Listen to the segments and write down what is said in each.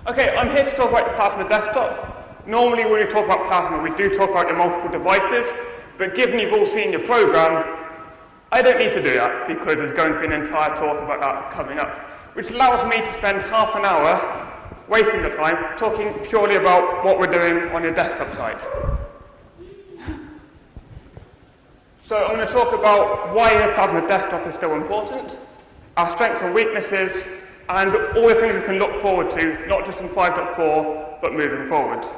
Okay, I'm here to talk about the Plasma desktop. Normally when we talk about Plasma, we do talk about the multiple devices, but given you've all seen your program, I don't need to do that because there's going to be an entire talk about that coming up, which allows me to spend half an hour wasting the time talking purely about what we're doing on your desktop side. So I'm going to talk about why the Plasma desktop is still important, our strengths and weaknesses, and all the things we can look forward to, not just in 5.4, but moving forwards.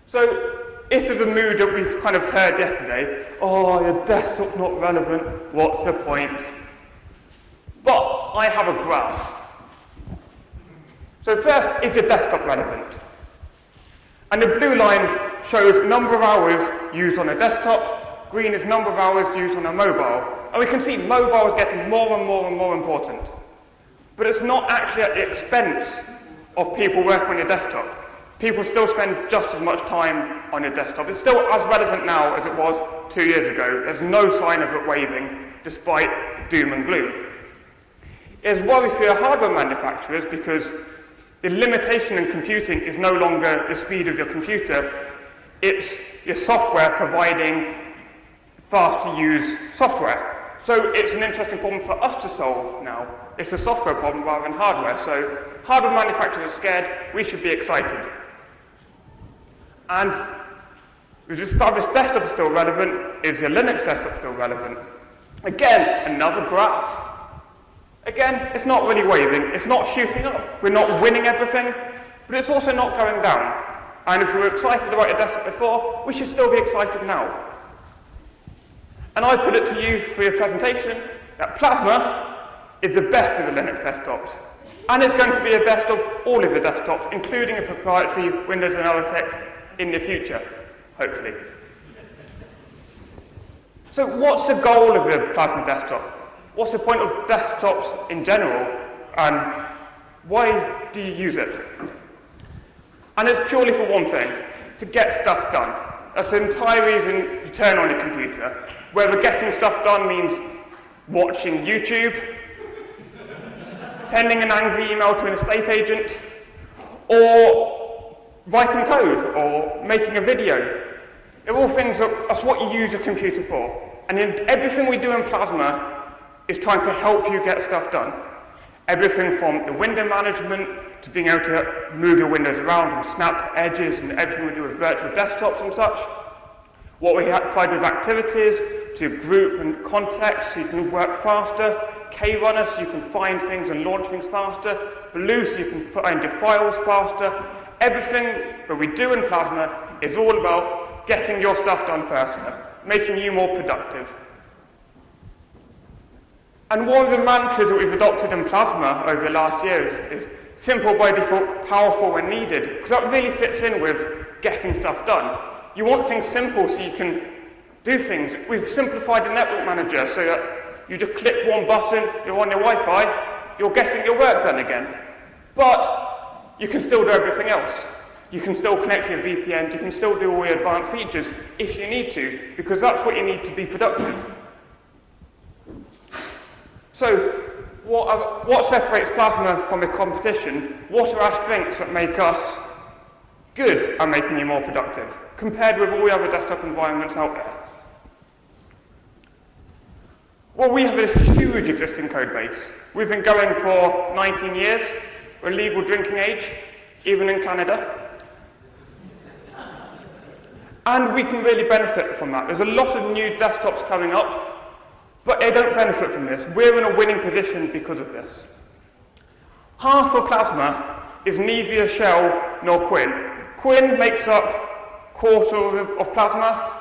So this is the mood that we kind of heard yesterday. Oh, your desktop's not relevant, what's the point? But I have a graph. So first, is your desktop relevant? And the blue line shows number of hours used on a desktop, green is number of hours used on a mobile. And we can see mobile is getting more and more and more important. But it's not actually at the expense of people working on your desktop. People still spend just as much time on your desktop. It's still as relevant now as it was 2 years ago. There's no sign of it waning, despite doom and gloom. It's worry for your hardware manufacturers because the limitation in computing is no longer the speed of your computer, it's your software providing fast-to-use software. So it's an interesting problem for us to solve now. It's a software problem rather than hardware. So hardware manufacturers are scared, we should be excited. And we've established desktop is still relevant, is your Linux desktop still relevant? Again, another graph. Again, it's not really waving, it's not shooting up. We're not winning everything, but it's also not going down. And if we were excited about your desktop before, we should still be excited now. And I put it to you for your presentation that Plasma is the best of the Linux desktops. And it's going to be the best of all of the desktops, including a proprietary Windows and OS X in the future, hopefully. So what's the goal of the Plasma desktop? What's the point of desktops in general? And why do you use it? And it's purely for one thing, to get stuff done. That's the entire reason you turn on your computer. Whether getting stuff done means watching YouTube, sending an angry email to an estate agent, or writing code, or making a video. They're all things that's what you use your computer for. And everything we do in Plasma is trying to help you get stuff done. Everything from the window management to being able to move your windows around and snap to edges and everything we do with virtual desktops and such. What we tried with activities to group and context so you can work faster. K-runner so you can find things and launch things faster. Blue so you can find your files faster. Everything that we do in Plasma is all about getting your stuff done faster, making you more productive. And one of the mantras that we've adopted in Plasma over the last years is simple by default, powerful when needed, because that really fits in with getting stuff done. You want things simple so you can do things. We've simplified the network manager so that you just click one button, you're on your Wi-Fi, you're getting your work done again. But you can still do everything else. You can still connect to your VPN, you can still do all your advanced features if you need to, because that's what you need to be productive. So, what separates Plasma from the competition? What are our strengths that make us good at making you more productive, compared with all the other desktop environments out there? Well, we have a huge existing code base. We've been going for 19 years. We're legal drinking age, even in Canada. And we can really benefit from that. There's a lot of new desktops coming up, but they don't benefit from this. We're in a winning position because of this. Half of Plasma is neither Shell nor Quinn. Quinn makes up a quarter of Plasma.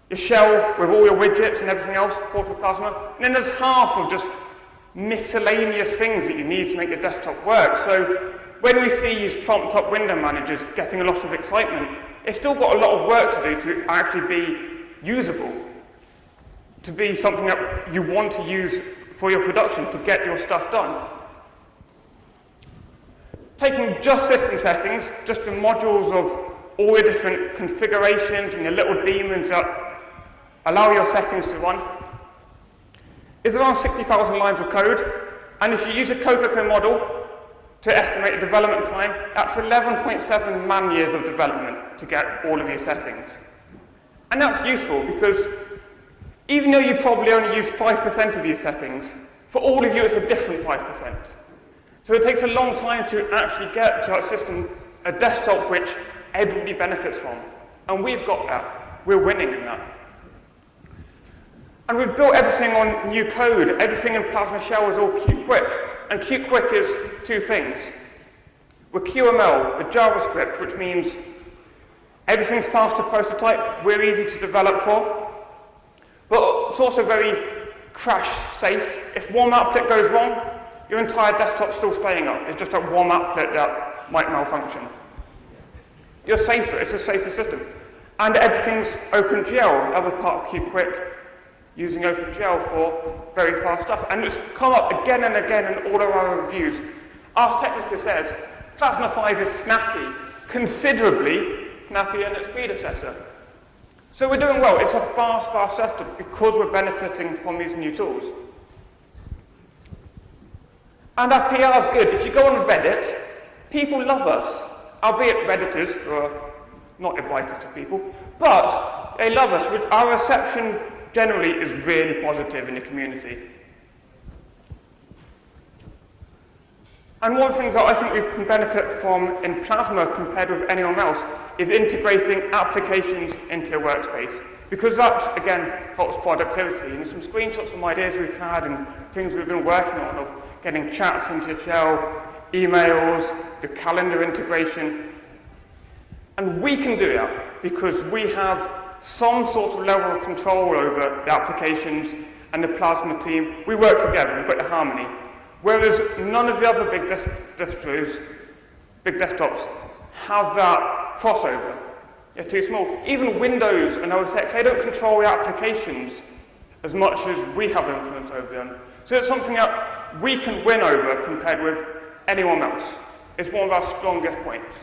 Your Shell with all your widgets and everything else, quarter of Plasma. And then there's half of just miscellaneous things that you need to make your desktop work. So when we see these trumped up window managers getting a lot of excitement, it's still got a lot of work to do to actually be usable, to be something that you want to use for your production to get your stuff done. Taking just system settings, just the modules of all the different configurations and your little daemons that allow your settings to run, is around 60,000 lines of code. And if you use a Cocoa model To estimate the development time, that's 11.7 man-years of development to get all of your settings. And that's useful because even though you probably only use 5% of your settings, for all of you it's a different 5%. So it takes a long time to actually get to our system a desktop which everybody benefits from. And we've got that. We're winning in that. And we've built everything on new code. Everything in Plasma Shell is all Qt-Quick. And Qt-Quick is two things. We're QML, we're JavaScript, which means everything's fast to prototype, we're easy to develop for. But it's also very crash safe. If one applet goes wrong, your entire desktop's still staying up. It's just that one applet that might malfunction. You're safer, it's a safer system. And everything's OpenGL, another part of Qt-Quick, using OpenGL for very fast stuff. And it's come up again and again in all of our reviews. Ars Technica says Plasma 5 is snappy, considerably snappier than its predecessor. So we're doing well. It's a fast system because we're benefiting from these new tools. And our PR is good. If you go on Reddit, people love us, albeit Redditors who are not invited to people, but they love us. Our reception generally is really positive in the community. And one of the things that I think we can benefit from in Plasma compared with anyone else is integrating applications into your workspace. Because that, again, helps productivity. And some screenshots from ideas we've had and things we've been working on of getting chats into Shell, emails, the calendar integration. And we can do that because we have some sort of level of control over the applications and the Plasma team. We work together, we've got the harmony. Whereas none of the other big distros, big desktops, have that crossover. They're too small. Even Windows and OS X, they don't control the applications as much as we have influence over them. So it's something that we can win over compared with anyone else. It's one of our strongest points.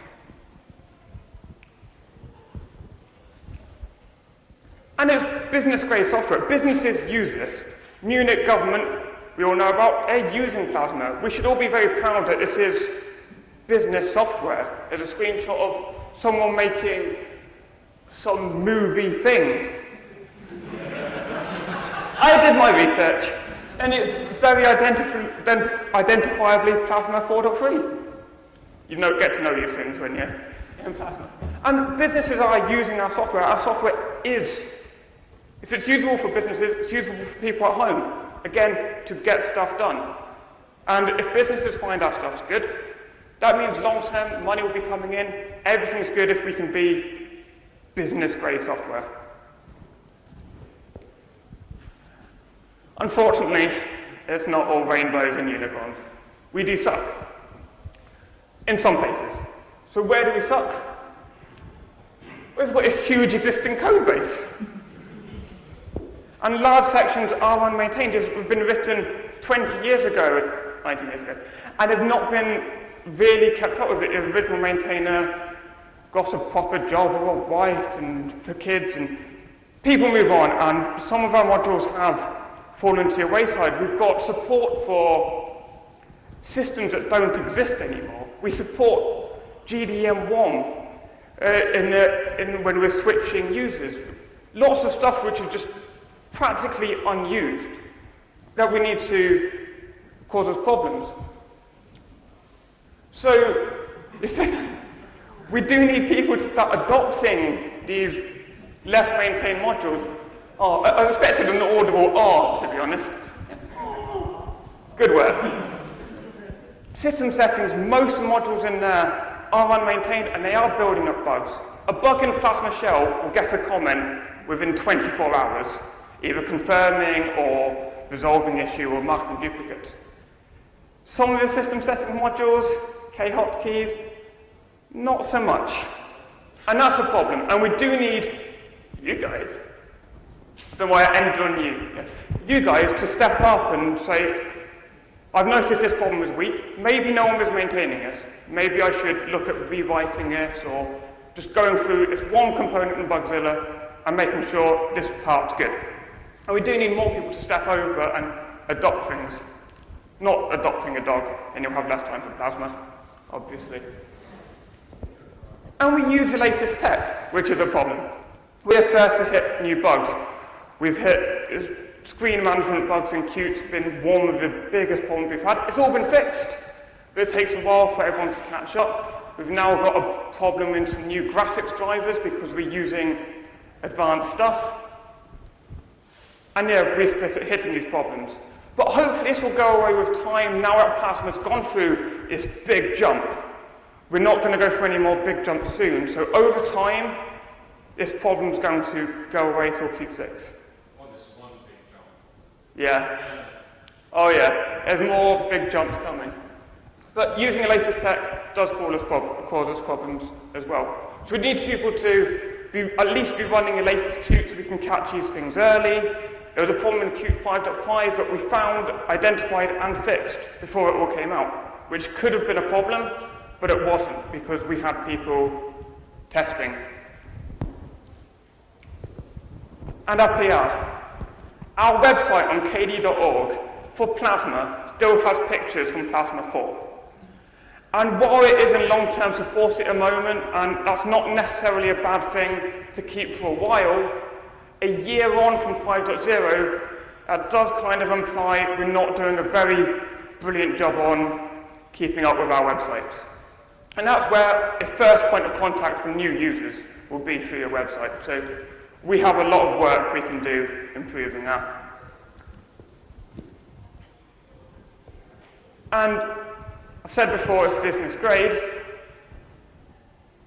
And it's business-grade software. Businesses use this. Munich government, we all know about, they're using Plasma. We should all be very proud that this is business software. There's a screenshot of someone making some movie thing. I did my research, and it's very identifiably Plasma 4.3. You get to know these things when you're in Plasma. And businesses are using our software. Our software is, if it's usable for businesses, it's usable for people at home. Again, to get stuff done. And if businesses find our stuff's good, that means long-term money will be coming in. Everything's good if we can be business-grade software. Unfortunately, it's not all rainbows and unicorns. We do suck. In some places. So where do we suck? We've got this huge existing code base. And large sections are unmaintained. They've been written 20 years ago, 19 years ago, and have not been really kept up with it. The original maintainer got a proper job or a wife and for kids, and people move on, and some of our modules have fallen to the wayside. We've got support for systems that don't exist anymore. We support GDM1 when we're switching users. Lots of stuff which is just practically unused that we need to cause us problems. So we do need people to start adopting these less maintained modules. Oh, I expected an audible R, to be honest. Good work. System settings, most modules in there are unmaintained and they are building up bugs. A bug in Plasma Shell will get a comment within 24 hours, either confirming or resolving issue or marking duplicates. Some of the system setting modules, K-hotkeys, not so much. And that's a problem. And we do need you guys, I don't know why I ended on you guys to step up and say, I've noticed this problem is weak. Maybe no one was maintaining this. Maybe I should look at rewriting this or just going through this one component in Bugzilla and making sure this part's good. And we do need more people to step over and adopt things. Not adopting a dog, and you'll have less time for Plasma. obviously. And we use the latest tech, which is a problem. We're first to hit new bugs. We've hit screen management bugs in Qt. It's been one of the biggest problems we've had. It's all been fixed, but it takes a while for everyone to catch up. We've now got a problem in some new graphics drivers because we're using advanced stuff. And yeah, we're still hitting these problems. But hopefully this will go away with time. Now that Plasma's gone through this big jump, we're not going to go through any more big jumps soon. So over time, this problem's going to go away till Qt 6. Yeah. Oh yeah, there's more big jumps coming. But using the latest tech does cause us problems as well. So we need people to at least be running the latest Qt so we can catch these things early. There was a problem in Qt 5.5 that we found, identified and fixed before it all came out, which could have been a problem, but it wasn't because we had people testing. And our PR. Our website on kd.org for Plasma still has pictures from Plasma 4. And while it is in long-term support at the moment, and that's not necessarily a bad thing to keep for a while, a year on from 5.0, that does kind of imply we're not doing a very brilliant job on keeping up with our websites. And that's where the first point of contact for new users will be through your website. So we have a lot of work we can do improving that. And I've said before it's business grade.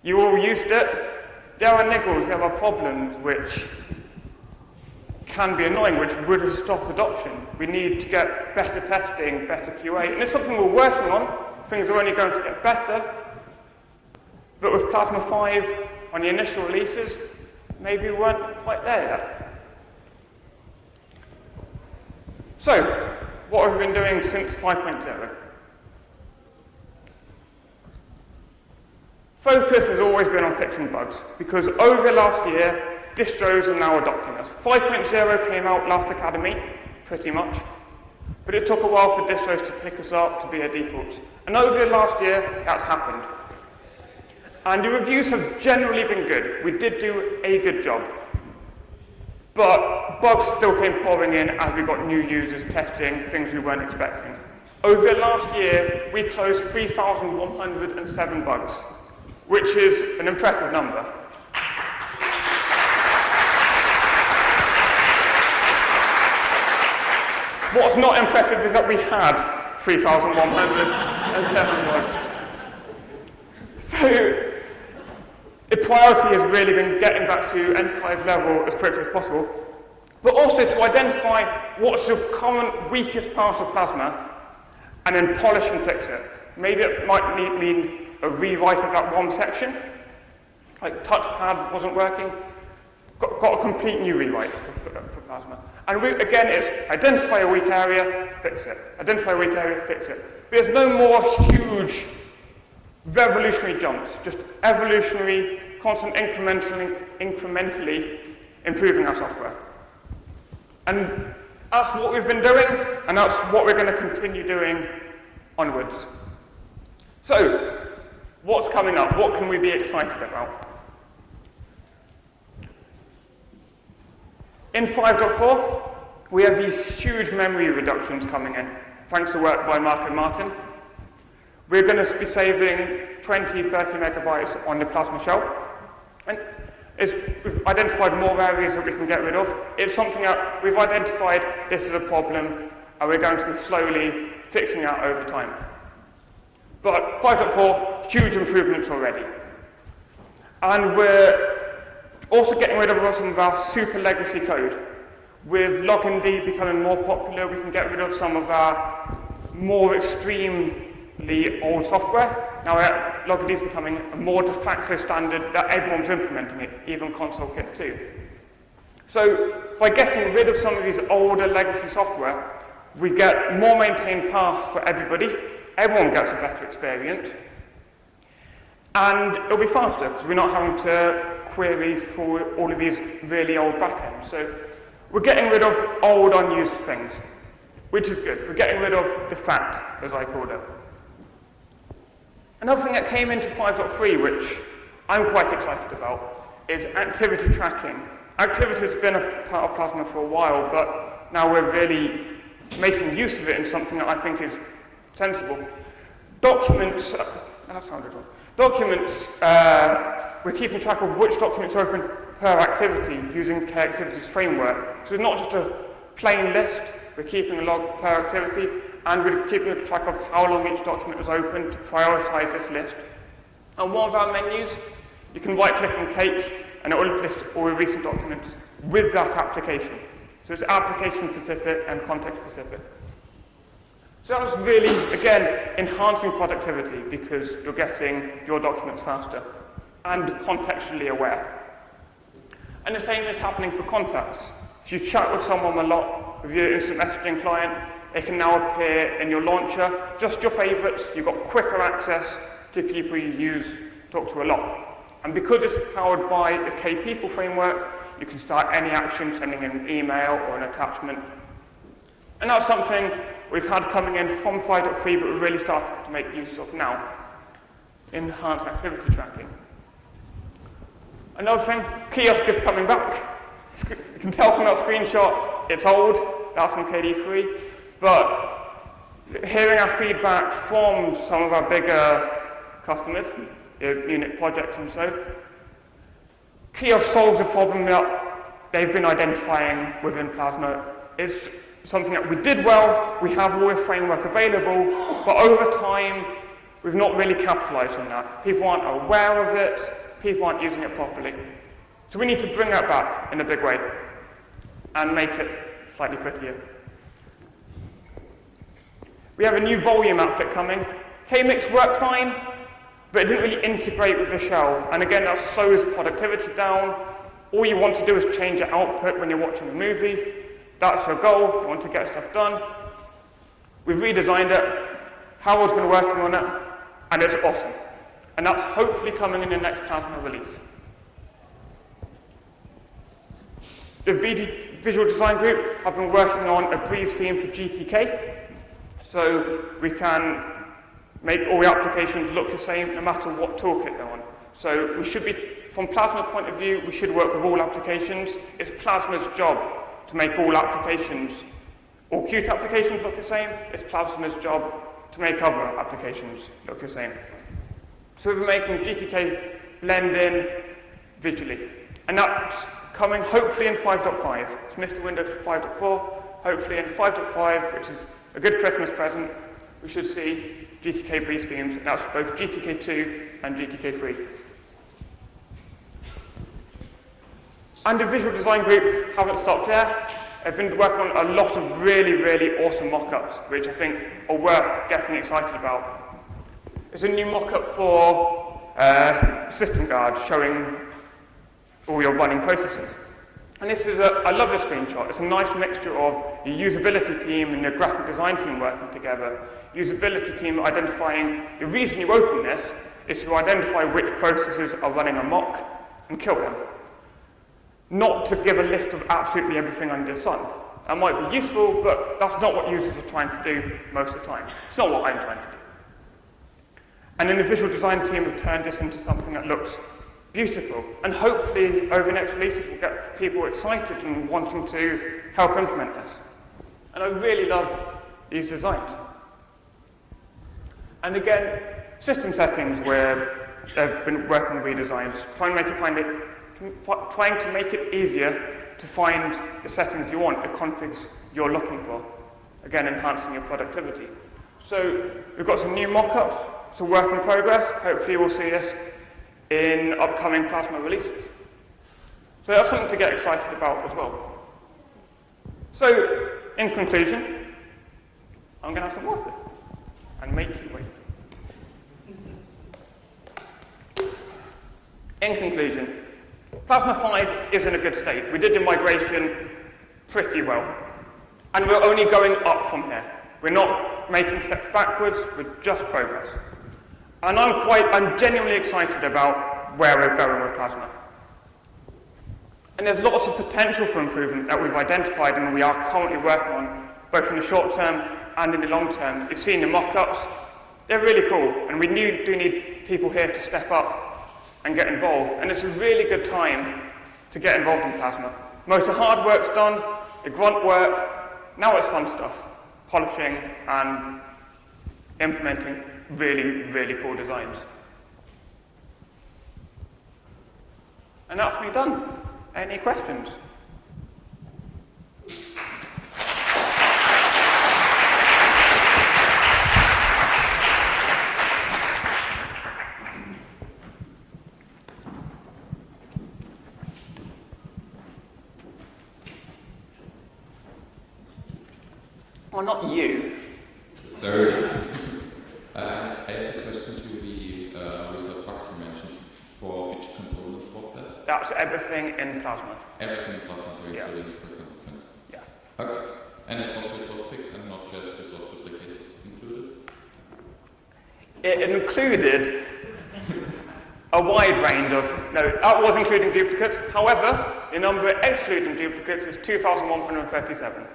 You all used it. There are niggles, there are problems which can be annoying, which would stop adoption. We need to get better testing, better QA, and it's something we're working on. Things are only going to get better. But with Plasma 5 on the initial releases, maybe we weren't quite there yet. So, what have we been doing since 5.0? Focus has always been on fixing bugs, because over the last year, distros are now adopting us. 5.0 came out last Academy, pretty much, but it took a while for distros to pick us up to be a default. And over the last year, that's happened. And the reviews have generally been good. We did do a good job. But bugs still came pouring in as we got new users testing things we weren't expecting. Over the last year, we closed 3,107 bugs, which is an impressive number. What's not impressive is that we had 3,107 bugs. So, the priority has really been getting back to enterprise level as quickly as possible, but also to identify what's the current weakest part of Plasma and then polish and fix it. Maybe it might mean a rewrite of that one section, like touchpad wasn't working, got a complete new rewrite for Plasma. And again, it's identify a weak area, fix it. Identify a weak area, fix it. But there's no more huge revolutionary jumps, just evolutionary, constant incrementally improving our software. And that's what we've been doing, and that's what we're going to continue doing onwards. So, what's coming up? What can we be excited about? In 5.4, we have these huge memory reductions coming in, thanks to work by Mark and Martin. We're going to be saving 20, 30 megabytes on the Plasma shell. And we've identified more areas that we can get rid of. It's something that we've identified, this is a problem, and we're going to be slowly fixing out over time. But 5.4, huge improvements already. And we're also getting rid of some of our super legacy code. With LogND becoming more popular, we can get rid of some of our more extremely old software. Now LogND is becoming a more de facto standard that everyone's implementing it, even Console Kit 2. So by getting rid of some of these older legacy software, we get more maintained paths for everybody. Everyone gets a better experience. And it'll be faster, because we're not having to query for all of these really old backends. So we're getting rid of old, unused things, which is good. We're getting rid of the fat, as I called it. Another thing that came into 5.3, which I'm quite excited about, is activity tracking. Activity has been a part of Plasma for a while, but now we're really making use of it in something that I think is sensible. Documents, that sounded wrong. Documents, we're keeping track of which documents are open per activity using K-Activity's framework. So it's not just a plain list, we're keeping a log per activity, and we're keeping track of how long each document was open to prioritize this list. On one of our menus, you can right-click on Kate, and it will list all the recent documents with that application. So it's application-specific and context-specific. So that's really, again, enhancing productivity because you're getting your documents faster and contextually aware. And the same is happening for contacts. If you chat with someone a lot with your instant messaging client, it can now appear in your launcher, just your favorites. You've got quicker access to people you talk to a lot. And because it's powered by the K-People framework, you can start any action, sending an email or an attachment. And that's something we've had coming in from 5.3, but we're really starting to make use of now. Enhanced activity tracking. Another thing, kiosk is coming back. You can tell from that screenshot, it's old, that's on KD3, but hearing our feedback from some of our bigger customers, unit projects and so, kiosk solves a problem that they've been identifying within Plasma. It's something that we did well, we have all the framework available, but over time, we've not really capitalized on that. People aren't aware of it, people aren't using it properly. So we need to bring that back in a big way and make it slightly prettier. We have a new volume applet coming. K-Mix worked fine, but it didn't really integrate with the shell. And again, that slows productivity down. All you want to do is change your output when you're watching a movie. That's your goal, you want to get stuff done. We've redesigned it. Harold's been working on it, and it's awesome. And that's hopefully coming in the next Plasma release. The visual design group have been working on a Breeze theme for GTK, so we can make all the applications look the same no matter what toolkit they're on. So we should be, from Plasma's point of view, we should work with all applications. It's Plasma's job to make all applications, all Qt applications look the same. It's Plasma's job to make other applications look the same. So we're making GTK blend in visually. And that's coming hopefully in 5.5. It's missed the window for 5.4. Hopefully in 5.5, which is a good Christmas present, we should see GTK Breeze themes. That's both GTK2 and GTK3. And the visual design group haven't stopped there. They've been working on a lot of really, really awesome mock-ups, which I think are worth getting excited about. There's a new mock-up for System Guard showing all your running processes. And this is I love this screenshot. It's a nice mixture of the usability team and the graphic design team working together. Usability team identifying the reason you open this is to identify which processes are running amok and kill them. Not to give a list of absolutely everything under the sun. That might be useful, but that's not what users are trying to do most of the time. It's not what I'm trying to do. And then the visual design team have turned this into something that looks beautiful. And hopefully, over the next releases, we'll get people excited and wanting to help implement this. And I really love these designs. And again, system settings where they've been working on redesigns, trying to make it easier to find the settings you want, the configs you're looking for. Again, enhancing your productivity. So we've got some new mock-ups. It's a work in progress. Hopefully we'll see this in upcoming Plasma releases. So that's something to get excited about as well. So, in conclusion, I'm going to have some water and make you wait. In conclusion, Plasma 5 is in a good state. We did the migration pretty well. And we're only going up from here. We're not making steps backwards, we're just progress. And I'm genuinely excited about where we're going with Plasma. And there's lots of potential for improvement that we've identified and we are currently working on, both in the short term and in the long term. You've seen the mock-ups. They're really cool, and we do need people here to step up and get involved, and it's a really good time to get involved in Plasma. Most of the hard work's done, the grunt work, now it's fun stuff, polishing and implementing really, really cool designs. And that's me done. Any questions? Well, not you. Sorry. I have a question to the result box you mentioned. For which components was that? That's everything in Plasma. Everything in Plasma, so including, for example, pen. Yeah. Okay. And it was result fix and not just result duplicators included? It included a wide range of, no, that was including duplicates. However, the number excluding duplicates is 2,137.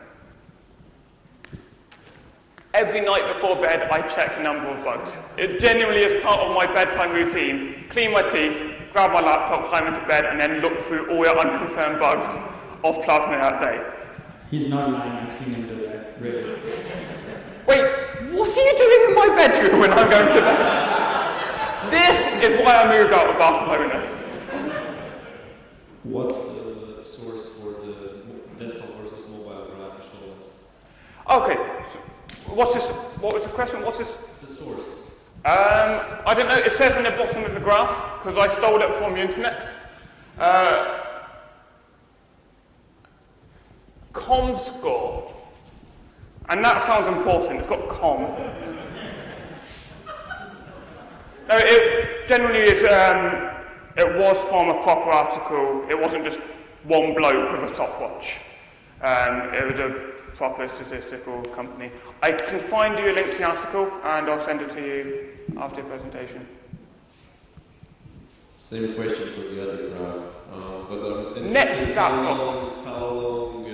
Every night before bed, I check the number of bugs. It genuinely is part of my bedtime routine. Clean my teeth, grab my laptop, climb into bed, and then look through all the unconfirmed bugs of Plasma that day. He's not lying, I've seen him do that, really. Wait, what are you doing in my bedroom when I'm going to bed? This is why I moved out of Barcelona. What's the source for the desktop versus mobile graph you showed us? Okay, so what's this? What was the question? What's this? The source. I don't know. It says in the bottom of the graph because I stole it from the internet. Com score, and that sounds important. It's got com. No, it generally is. It was from a proper article. It wasn't just one bloke with a stopwatch. It was a proper statistical company. I can find you a link to the article, and I'll send it to you after the presentation. Same question for the other graph. But Next how long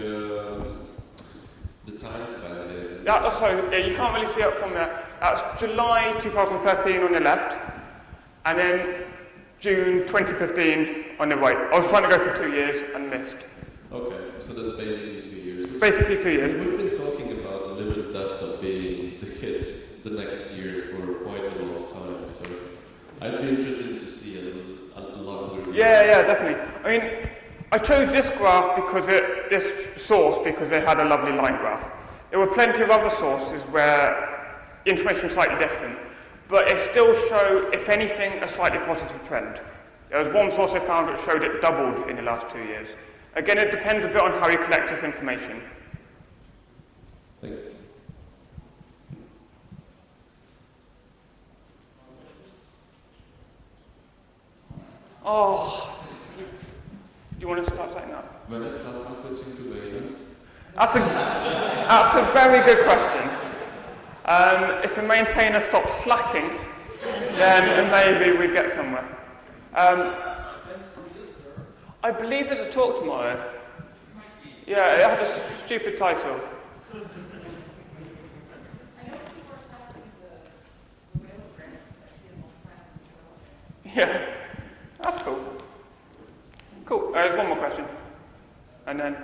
the time span is. You can't really see it from there. That's July 2013 on the left, and then June 2015 on the right. I was trying to go for 2 years and missed. Okay, so that's basically 2 years. Basically 2 years. We've been talking about the Linux desktop being the hit the next year for quite a long time, so I'd be interested to see a longer. Yeah, definitely. I mean, I chose this graph because this source because it had a lovely line graph. There were plenty of other sources where information was slightly different, but it still showed, if anything, a slightly positive trend. There was one source I found that showed it doubled in the last 2 years. Again, it depends a bit on how you collect this information. Thanks. Oh, do you want to start saying that? When is Plasma switching to Wayland? That's a very good question. If the maintainer stops slacking, then maybe we'd get somewhere. I believe there's a talk tomorrow. Yeah, it had a stupid title. Yeah, that's cool. Cool, there's one more question. And then,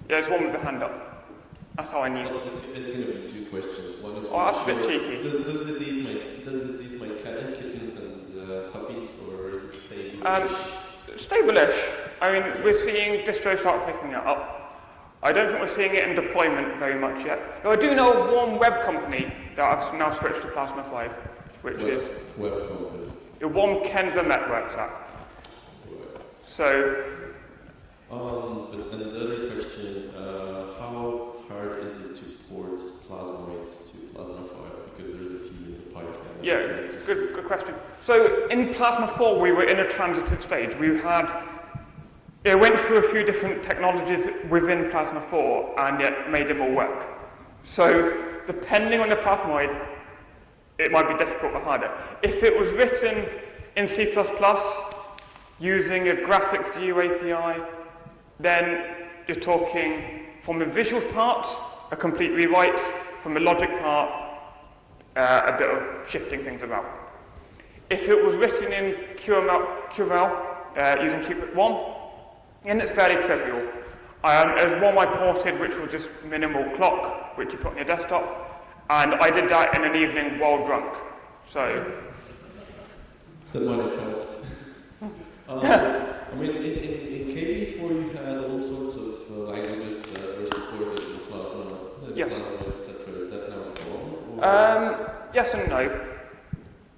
there's one with the hand up. That's how I knew. Well, it's going to be 2 questions. One is, that's a bit cheeky. Does it eat my kittens and puppies, or is it stable? Stable-ish. I mean, we're seeing distros start picking it up. I don't think we're seeing it in deployment very much yet. Though I do know of one web company that have now switched to Plasma 5, which is web company. The one Ken Vermet works at. So. But another question: how hard is it to port Plasmoid to Plasma 5? Because there's a few in the pipeline. Yeah, good question. So in Plasma 4, we were in a transitive stage. It went through a few different technologies within Plasma 4, and it made them all work. So depending on the Plasmoid, it might be difficult or harder. If it was written in C++ using a graphics view API, then you're talking from the visuals part, a complete rewrite, from the logic part, a bit of shifting things about. If it was written in QML using Qubit 1, then it's fairly trivial. There's one I ported which was just minimal clock, which you put on your desktop, and I did that in an evening while drunk. So that might have helped. I mean, in KD4 you had all sorts of languages that were supported in Plasma, yes. etc. Is that now gone? Yes and no.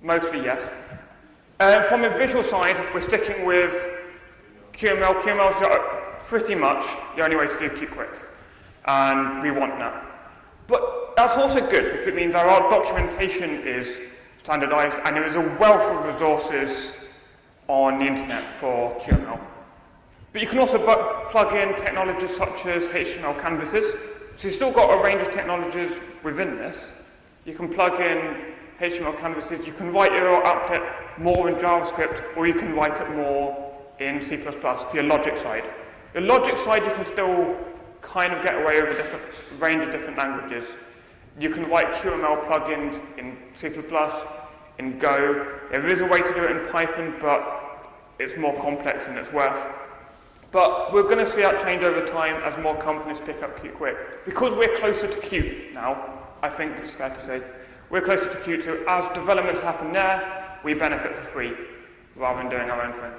Mostly yes. From a visual side, we're sticking with QML. QML is pretty much the only way to do Qt-Quick, and we want that. But that's also good, because it means our documentation is standardized, and there is a wealth of resources on the internet for QML. But you can also plug in technologies such as HTML canvases. So you've still got a range of technologies within this. You can plug in HTML canvases, you can write your applet more in JavaScript, or you can write it more in C++ for your logic side. Your logic side, you can still kind of get away with a range of different languages. You can write QML plugins in C++, in Go. There is a way to do it in Python, but it's more complex than it's worth. But we're going to see that change over time as more companies pick up Qt-Quick. Because we're closer to Qt now, I think it's fair to say, we're closer to Qt, so as developments happen there, we benefit for free, rather than doing our own thing.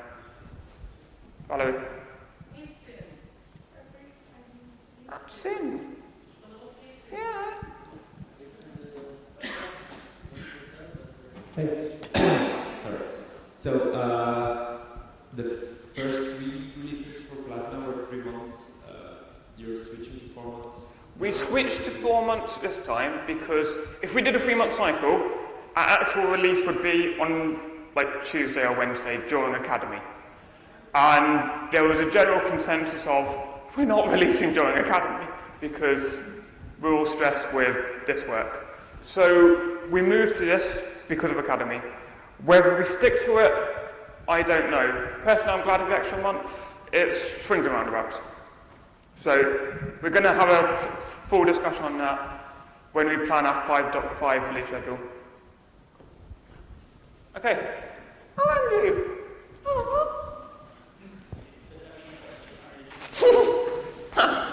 Hello? Sin. Yeah. Hey. Sorry. So, the first 3 releases for Plasma were 3 months. You're switching to 4 months? We switched to 4 months this time because if we did a 3-month cycle, our actual release would be on like Tuesday or Wednesday during Academy. And there was a general consensus of, we're not releasing during Academy because we're all stressed with this work. So we moved to this because of Academy. Whether we stick to it, I don't know. Personally, I'm glad of the extra month. It swings and roundabouts. So we're going to have a full discussion on that when we plan our 5.5 release schedule. Okay. How are you?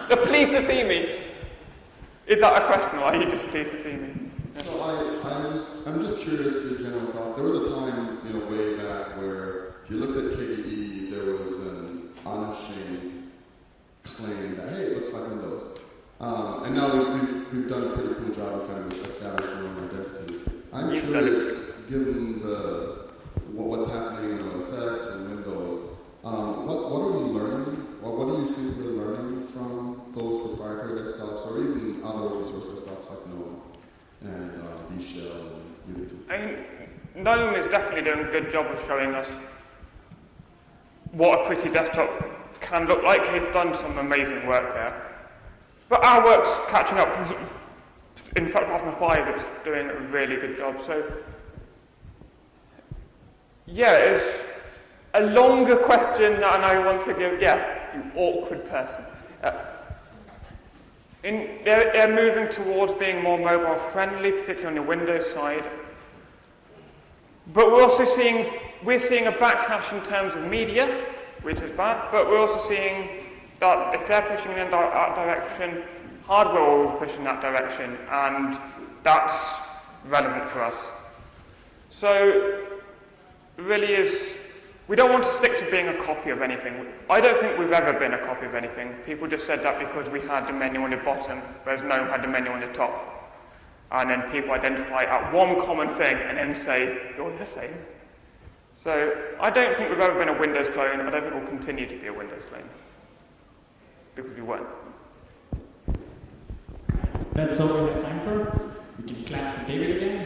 You're pleased to see me. Is that a question, or are you just pleased to see me? So I'm just curious your general thought. There was a time, way back where if you looked at KDE, there was an unashamed claim that, hey, it looks like Windows. And now we've done a pretty cool job of kind of establishing our own identity. I'm curious, given what's happening in OS X and Windows, what are we learning? What do you think we're learning from those proprietary desktops, or even other open source desktops like GNOME and VShell and Unity? I mean, GNOME is definitely doing a good job of showing us what a pretty desktop can look like. They've done some amazing work there. But our work's catching up. In fact, Plasma 5 is doing a really good job. So, yeah, it's a longer question that I want to give. Yeah, you awkward person. They're moving towards being more mobile friendly, particularly on the Windows side. But we're also seeing a backlash in terms of media, which is bad. But we're also seeing that if they're pushing in that direction, hardware will push in that direction, and that's relevant for us. So it really is. We don't want to stick to being a copy of anything. I don't think we've ever been a copy of anything. People just said that because we had the menu on the bottom, whereas GNOME had the menu on the top. And then people identify at one common thing and then say, you're the same. So I don't think we've ever been a Windows clone. I don't think we'll continue to be a Windows clone. Because we weren't. That's all we have time for. We can clap for David again.